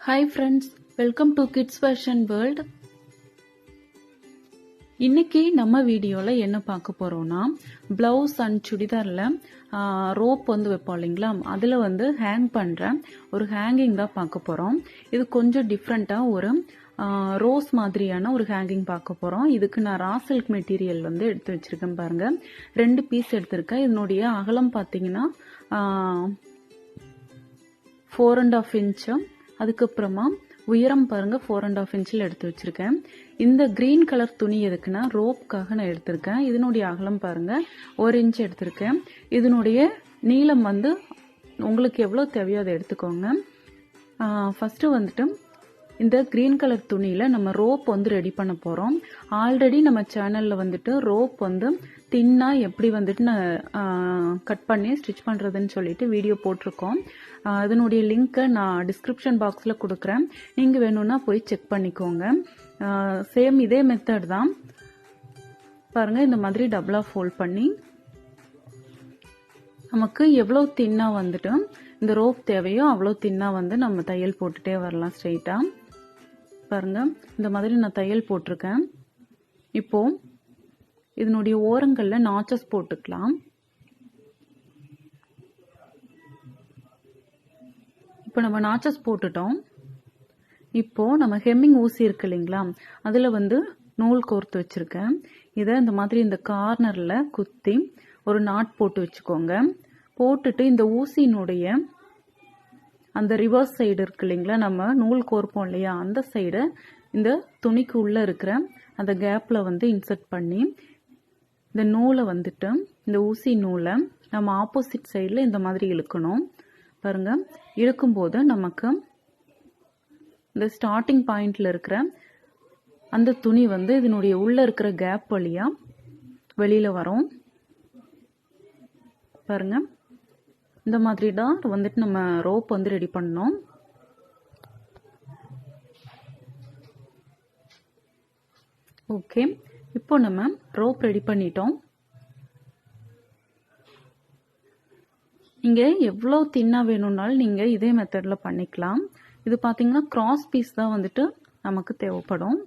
Hi friends, welcome to Kids Fashion World. இன்னைக்கு நம்ம வீடியோல என்ன பார்க்க போறோம்னா பிளவுஸ் அண்ட் சுடிதார்ல ரோப் வந்து வைப்போம் இல்லைங்களா, அதுல வந்து ஹேங் பண்ற ஒரு ஹேங்கிங் தான் பார்க்க போறோம். இது கொஞ்சம் டிஃப்ரெண்டா ஒரு ரோஸ் மாதிரியான ஒரு ஹேங்கிங் பார்க்க போறோம். இதுக்கு நான் ரா சில்க் மெட்டீரியல் வந்து எடுத்து வச்சிருக்கேன். பாருங்க, 2 பீஸ் எடுத்திருக்கேன். இதனுடைய அகலம் பார்த்தீங்கன்னா 4.5 இன்ச். அதுக்கப்புறமா உயரம் பாருங்க 4.5 இன்ச்சில் எடுத்து வச்சிருக்கேன். இந்த கிரீன் கலர் துணி எதுக்குன்னா ரோப்காக நான் எடுத்திருக்கேன். இதனுடைய அகலம் பாருங்க 1 இன்ச் எடுத்திருக்கேன். இதனுடைய நீளம் வந்து உங்களுக்கு எவ்வளோ தேவையோ அதை எடுத்துக்கோங்க. ஃபர்ஸ்ட் வந்துட்டு இந்த கிரீன் கலர் துணியில நம்ம ரோப் வந்து ரெடி பண்ண போறோம். ஆல்ரெடி நம்ம சேனல்ல வந்துட்டு ரோப் வந்து தின்னா எப்படி வந்துட்டு நான் கட் பண்ணி ஸ்டிச் பண்றதுன்னு சொல்லிட்டு வீடியோ போட்டிருக்கோம். அதனுடைய லிங்கை நான் டிஸ்கிரிப்ஷன் பாக்ஸ்ல கொடுக்குறேன். நீங்க வேணும்னா போய் செக் பண்ணிக்கோங்க. சேம் இதே மெத்தட் தான். பாருங்க, இந்த மாதிரி டபுளா ஃபோல்ட் பண்ணி நமக்கு எவ்வளோ தின்னா வந்துட்டு இந்த ரோப் தேவையோ அவ்வளோ தின்னா வந்து நம்ம தையல் போட்டுட்டே வரலாம் ஸ்ட்ரெயிட்டா. பாருங்க, இந்த மாதிரி நான் தையல் போட்டிருக்கேன். இப்போ இதனுடைய ஓரங்கள்ல நாச்சஸ் போட்டுக்கலாம். இப்போ நம்ம நாச்சஸ் போட்டுட்டோம். இப்போ நம்ம ஹெம்மிங் ஊசி இருக்கு இல்லைங்களா, அதுல வந்து நூல் கோர்த்து வச்சிருக்கேன். இதை இந்த மாதிரி இந்த கார்னர்ல குத்தி ஒரு நாட் போட்டு வச்சுக்கோங்க. போட்டுட்டு இந்த ஊசியினுடைய அந்த ரிவர்ஸ் சைடு இருக்கு இல்லைங்களா, நம்ம நூல் கோர்ப்போம் இல்லையா, அந்த சைடு இந்த துணிக்கு உள்ள இருக்கிற அந்த கேப்ல வந்து இன்சர்ட் பண்ணி இந்த நூலை வந்துட்டு இந்த ஊசி நூலை நம்ம ஆப்போசிட் சைடில் இந்த மாதிரி இழுக்கணும். பாருங்க, இழுக்கும்போது நமக்கு இந்த ஸ்டார்டிங் பாயிண்ட்ல இருக்கிற அந்த துணி வந்து இதனுடைய உள்ள இருக்கிற கேப் வழியா வெளியில வரும். பாருங்க, இந்த மாதிரி தான் வந்துட்டு நம்ம ரோப் வந்து ரெடி பண்ணோம். ஓகே, இப்போ நம்ம ரோப் ரெடி பண்ணிட்டோம். நீங்க எவ்வளோ தின்னா வேணும்னாலும் நீங்க இதே மெத்தட்ல பண்ணிக்கலாம். இது பாத்தீங்கன்னா கிராஸ் பீஸ் தான் வந்துட்டு நமக்கு தேவைப்படும்.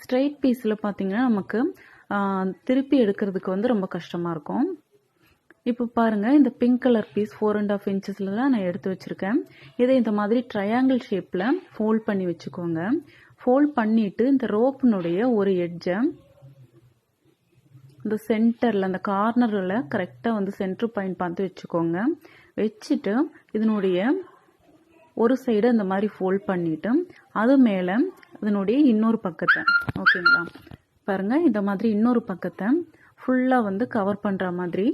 ஸ்ட்ரெயிட் பீஸ்ல பாத்தீங்கன்னா நமக்கு திருப்பி எடுக்கிறதுக்கு வந்து ரொம்ப கஷ்டமா இருக்கும். இப்போ பாருங்க, இந்த பிங்க் கலர் பீஸ் 4.5 இன்ச்சஸ்ல தான் நான் எடுத்து வச்சிருக்கேன். இதை இந்த மாதிரி ட்ரையாங்கிள் ஷேப்ல ஃபோல்ட் பண்ணி வச்சுக்கோங்க. ஃபோல்ட் பண்ணிட்டு இந்த ரோப்பினுடைய ஒரு எட்ஜை இந்த சென்டர்ல அந்த கார்னர்ல கரெக்டா வந்து சென்டர் பாயிண்ட் பார்த்து வச்சுக்கோங்க. வச்சுட்டு இதனுடைய ஒரு சைடு இந்த மாதிரி ஃபோல்ட் பண்ணிட்டு அது மேல இதனுடைய இன்னொரு பக்கத்தை, ஓகேங்களா, பாருங்க இந்த மாதிரி இன்னொரு பக்கத்தை ஃபுல்லா வந்து கவர் பண்ற மாதிரி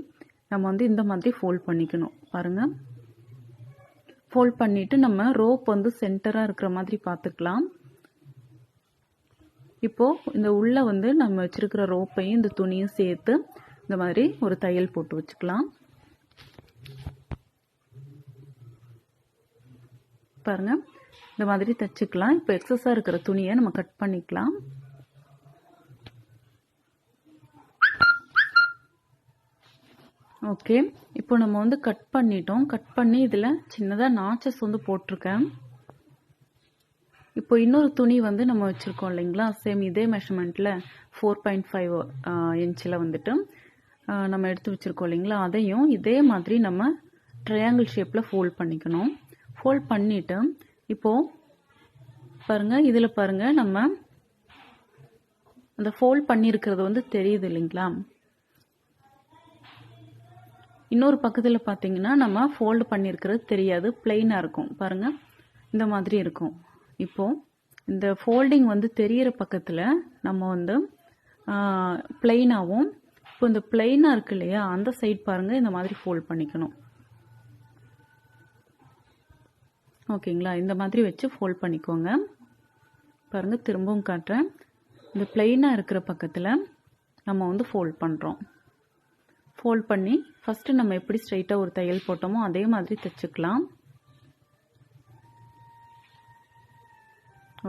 நம்ம வந்து இந்த மாதிரி ஃபோல்ட் பண்ணிக்கணும். பாருங்க, ஃபோல்ட் பண்ணிட்டு நம்ம ரோப் வந்து சென்டரா இருக்கிற மாதிரி பார்த்துக்கலாம். இப்போ இந்த உள்ள வந்து நம்ம வச்சிருக்கிற ரோப்பையும் இந்த துணியும் சேர்த்து இந்த மாதிரி ஒரு தையல் போட்டு வச்சுக்கலாம். பாருங்க, இந்த மாதிரி தச்சுக்கலாம். இப்போ எக்ஸஸா இருக்கிற துணியை நம்ம கட் பண்ணிக்கலாம். ஓகே, இப்போ நம்ம வந்து கட் பண்ணிட்டோம். கட் பண்ணி இதுல சின்னதா நாச்சஸ் வந்து போட்டிருக்கேன். இப்போ இன்னொரு துணி வந்து நம்ம வச்சிருக்கோம் இல்லைங்களா, சேம் இதே மெஷர்மெண்ட்ல 4.5 இன்ச்சில் வந்துட்டு நம்ம எடுத்து வச்சிருக்கோம் இல்லைங்களா, அதையும் இதே மாதிரி நம்ம ட்ரையாங்கிள் ஷேப்ல ஃபோல்ட் பண்ணிக்கணும். ஃபோல்ட் பண்ணிட்டு இப்போ பாருங்க, இதுல பாருங்க நம்ம அந்த ஃபோல்ட் பண்ணியிருக்கிறது வந்து தெரியுது இல்லைங்களா. இன்னொரு பக்கத்துல பாத்தீங்கன்னா நம்ம ஃபோல்ட் பண்ணியிருக்கிறது தெரியாது, பிளெயினா இருக்கும். பாருங்க, இந்த மாதிரி இருக்கும். இப்போ இந்த ஃபோல்டிங் வந்து தெரியற பக்கத்துல நம்ம வந்து பிளெயினாவும், இப்போ இந்த பிளெயினா இருக்கு இல்லையா, அந்த சைட் பாருங்க இந்த மாதிரி ஃபோல்ட் பண்ணிக்கணும். ஓகேங்களா, இந்த மாதிரி வச்சு ஃபோல்ட் பண்ணிக்கோங்க. பாருங்க, திரும்பவும் காட்டுறேன். இந்த பிளெயினா இருக்கிற பக்கத்துல நம்ம வந்து ஃபோல்ட் பண்றோம். ஃபோல்ட் பண்ணி ஃபர்ஸ்ட் நம்ம எப்படி ஸ்ட்ரைட்டா ஒரு தையல் போட்டோமோ அதே மாதிரி தைச்சுக்கலாம்.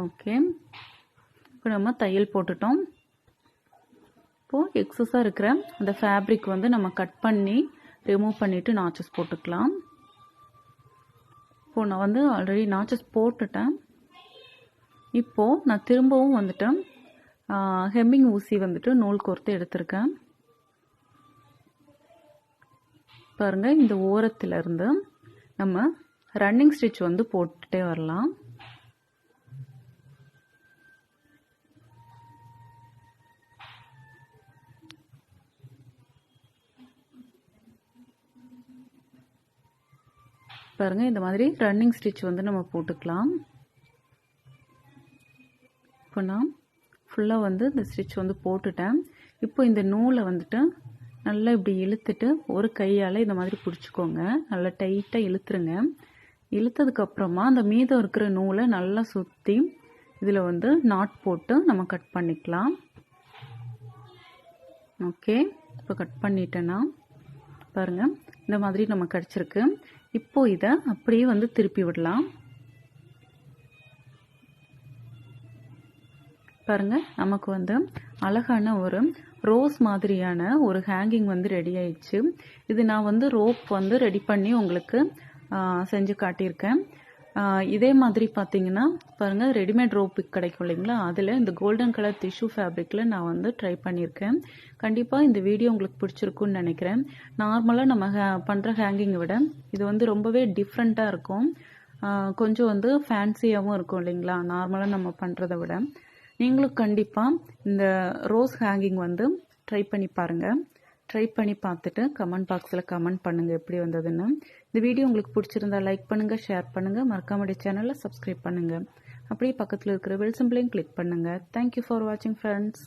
ஓகே, இப்போ நம்ம தையல் போட்டுட்டோம். இப்போ எக்ஸஸா இருக்கிற அந்த ஃபேப்ரிக் வந்து நம்ம கட் பண்ணி ரிமூவ் பண்ணிட்டு நாச்சஸ் போட்டுக்கலாம். இப்போது நான் வந்து ஆல்ரெடி நாச்சஸ் போட்டுட்டேன். இப்போது நான் திரும்பவும் வந்துட்டு ஹெம்மிங் ஊசி வந்துட்டு நூல் கோர்த்து எடுத்திருக்கேன். பாருங்கள், இந்த ஓரத்திலிருந்து நம்ம ரன்னிங் ஸ்டிச் வந்து போட்டுட்டே வரலாம். பாருங்கள், இந்த மாதிரி ரன்னிங் ஸ்டிச் வந்து நம்ம போட்டுக்கலாம். இப்போ நான் ஃபுல்லாக வந்து இந்த ஸ்டிச் வந்து போட்டுட்டேன். இப்போ இந்த நூலை வந்துட்டு நல்லா இப்படி இழுத்துட்டு ஒரு கையால் இந்த மாதிரி பிடிச்சிக்கோங்க. நல்லா டைட்டாக இழுத்துருங்க. இழுத்ததுக்கப்புறமா அந்த மீதம் இருக்கிற நூலை நல்லா சுற்றி இதில் வந்து நாட் போட்டு நம்ம கட் பண்ணிக்கலாம். ஓகே, இப்போ கட் பண்ணிட்டேன்னா பாருங்கள், இந்த மாதிரி நம்ம கிடச்சிருக்கு. இப்போது இதை அப்படியே வந்து திருப்பி விடலாம். பாருங்கள், நமக்கு வந்து அழகான ஒரு ரோஸ் மாதிரியான ஒரு ஹேங்கிங் வந்து ரெடி ஆயிடுச்சு. இது நான் வந்து ரோப் வந்து ரெடி பண்ணி உங்களுக்கு செஞ்சு காட்டியிருக்கேன். இதே மாதிரி பார்த்தீங்கன்னா பாருங்கள், ரெடிமேட் ரோப் கிடைக்கும் இல்லைங்களா, அதில் இந்த கோல்டன் கலர் டிஷ்யூ ஃபேப்ரிக்கில் நான் வந்து ட்ரை பண்ணியிருக்கேன். கண்டிப்பாக இந்த வீடியோ உங்களுக்கு பிடிச்சிருக்குன்னு நினைக்கிறேன். நார்மலாக நம்ம பண்ணுற ஹேங்கிங்கை விட இது வந்து ரொம்பவே டிஃப்ரெண்ட்டாக இருக்கும். கொஞ்சம் வந்து ஃபேன்சியாகவும் இருக்கும் இல்லைங்களா, நார்மலாக நம்ம பண்ணுறதை விட. நீங்களும் கண்டிப்பாக இந்த ரோஸ் ஹேங்கிங் வந்து ட்ரை பண்ணி பாருங்கள். ட்ரை பண்ணி பார்த்துட்டு கமெண்ட் பாக்ஸில் கமெண்ட் பண்ணுங்கள் எப்படி வந்ததுன்னு. இந்த வீடியோ உங்களுக்கு பிடிச்சிருந்தா லைக் பண்ணுங்கள், ஷேர் பண்ணுங்கள், மறக்காம சேனலை சப்ஸ்கிரைப் பண்ணுங்கள். அப்படியே பக்கத்தில் இருக்கிற பெல் சிம்பலையும் கிளிக் பண்ணுங்கள். தேங்க்யூ ஃபார் வாட்சிங் ஃப்ரெண்ட்ஸ்.